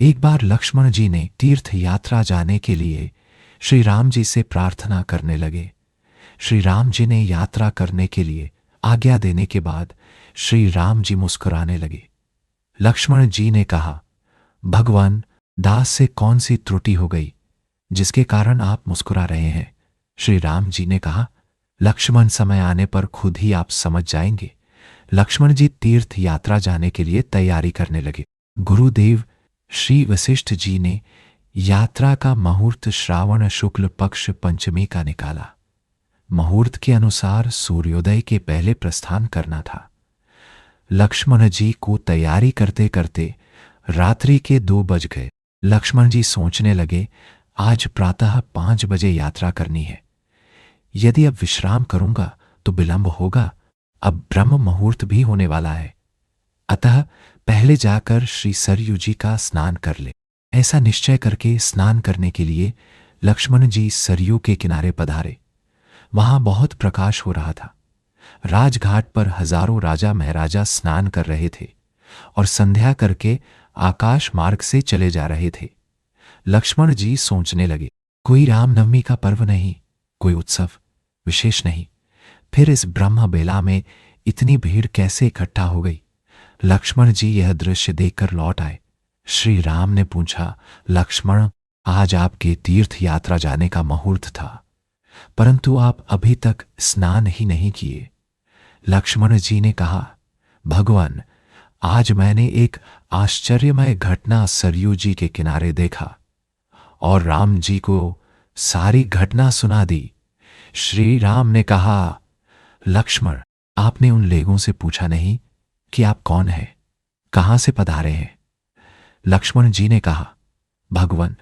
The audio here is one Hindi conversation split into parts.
एक बार लक्ष्मण जी ने तीर्थ यात्रा जाने के लिए श्री राम जी से प्रार्थना करने लगे। श्री राम जी ने यात्रा करने के लिए आज्ञा देने के बाद श्री राम जी मुस्कुराने लगे। लक्ष्मण जी ने कहा, भगवान, दास से कौन सी त्रुटि हो गई जिसके कारण आप मुस्कुरा रहे हैं? श्री राम जी ने कहा, लक्ष्मण, समय आने पर खुद ही आप समझ जाएंगे। लक्ष्मण जी तीर्थ यात्रा जाने के लिए तैयारी करने लगे। गुरुदेव श्री वशिष्ठ जी ने यात्रा का मुहूर्त श्रावण शुक्ल पक्ष पंचमी का निकाला। मुहूर्त के अनुसार सूर्योदय के पहले प्रस्थान करना था। लक्ष्मण जी को तैयारी करते करते रात्रि के 2 बज गए। लक्ष्मण जी सोचने लगे, आज प्रातः 5 बजे यात्रा करनी है। यदि अब विश्राम करूंगा तो विलंब होगा। अब ब्रह्म मुहूर्त भी होने वाला है, अतः पहले जाकर श्री सरयू जी का स्नान कर ले। ऐसा निश्चय करके स्नान करने के लिए लक्ष्मण जी सरयू के किनारे पधारे। वहां बहुत प्रकाश हो रहा था। राजघाट पर हजारों राजा महाराजा स्नान कर रहे थे और संध्या करके आकाश मार्ग से चले जा रहे थे। लक्ष्मण जी सोचने लगे, कोई रामनवमी का पर्व नहीं, कोई उत्सव विशेष नहीं, फिर इस ब्रह्म बेला में इतनी भीड़ कैसे इकट्ठा हो गई? लक्ष्मण जी यह दृश्य देखकर लौट आए। श्री राम ने पूछा, लक्ष्मण, आज आपके तीर्थ यात्रा जाने का मुहूर्त था, परंतु आप अभी तक स्नान ही नहीं किए। लक्ष्मण जी ने कहा, भगवान, आज मैंने एक आश्चर्यमय घटना सरयू जी के किनारे देखा और राम जी को सारी घटना सुना दी। श्री राम ने कहा, लक्ष्मण, आपने उन लोगों से पूछा नहीं कि आप कौन हैं, कहां से पधारे हैं? लक्ष्मण जी ने कहा, भगवान,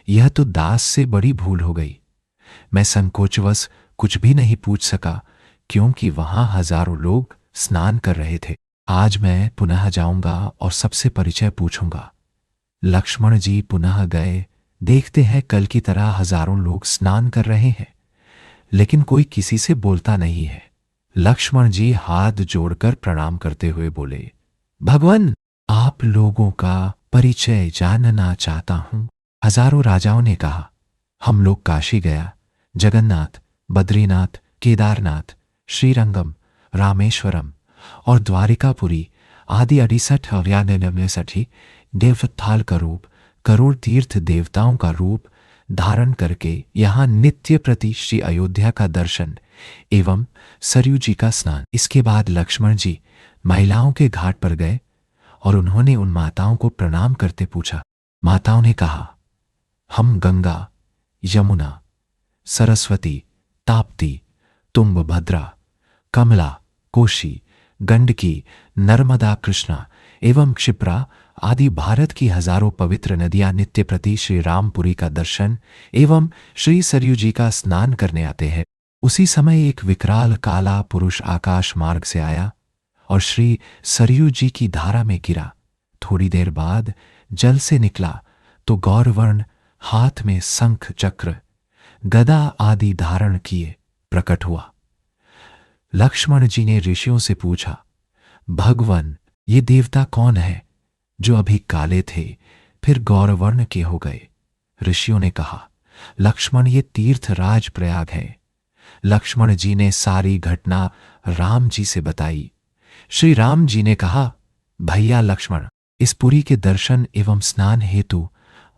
यह तो दास से बड़ी भूल हो गई। मैं संकोचवश कुछ भी नहीं पूछ सका क्योंकि वहां हजारों लोग स्नान कर रहे थे। आज मैं पुनः जाऊंगा और सबसे परिचय पूछूंगा। लक्ष्मण जी पुनः गए। देखते हैं कल की तरह हजारों लोग स्नान कर रहे हैं, लेकिन कोई किसी से बोलता नहीं है। लक्ष्मण जी हाथ जोड़कर प्रणाम करते हुए बोले, भगवान, आप लोगों का परिचय जानना चाहता हूं। हजारों राजाओं ने कहा, हम लोग काशी गया, जगन्नाथ, बद्रीनाथ, केदारनाथ, श्रीरंगम, रामेश्वरम और द्वारिकापुरी आदि 68 और 99 देवथाल का रूप, करोड़ तीर्थ देवताओं का रूप धारण करके यहां नित्य प्रति श्री अयोध्या का दर्शन एवं सरयू जी का स्नान। इसके बाद लक्ष्मण जी महिलाओं के घाट पर गए और उन्होंने उन माताओं को प्रणाम करते पूछा। माताओं ने कहा, हम गंगा, यमुना, सरस्वती, ताप्ती, तुंगभद्रा, कमला, कोशी, गंडकी, नर्मदा, कृष्णा एवं क्षिप्रा आदि भारत की हजारों पवित्र नदियां नित्य प्रति श्री रामपुरी का दर्शन एवं श्री सरयू जी का स्नान करने आते हैं। उसी समय एक विकराल काला पुरुष आकाश मार्ग से आया और श्री सरयू जी की धारा में गिरा। थोड़ी देर बाद जल से निकला तो गौरवर्ण हाथ में शंख, चक्र, गदा आदि धारण किए प्रकट हुआ। लक्ष्मण जी ने ऋषियों से पूछा, भगवान, ये देवता कौन है जो अभी काले थे फिर गौरवर्ण के हो गए? ऋषियों ने कहा, लक्ष्मण, ये तीर्थराज प्रयाग है। लक्ष्मण जी ने सारी घटना राम जी से बताई। श्री राम जी ने कहा, भैया लक्ष्मण, इस पुरी के दर्शन एवं स्नान हेतु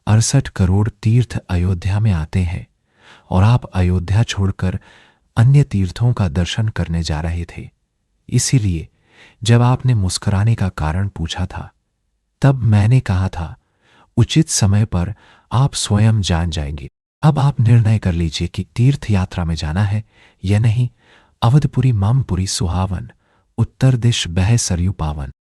68 करोड़ तीर्थ अयोध्या में आते हैं और आप अयोध्या छोड़कर अन्य तीर्थों का दर्शन करने जा रहे थे। इसीलिए जब आपने मुस्कुराने का कारण पूछा था, तब मैंने कहा था उचित समय पर आप स्वयं जान जाएंगे। अब आप निर्णय कर लीजिए कि तीर्थ यात्रा में जाना है या नहीं। अवधपुरी ममपुरी सुहावन, उत्तर दिश बह सरयू पावन।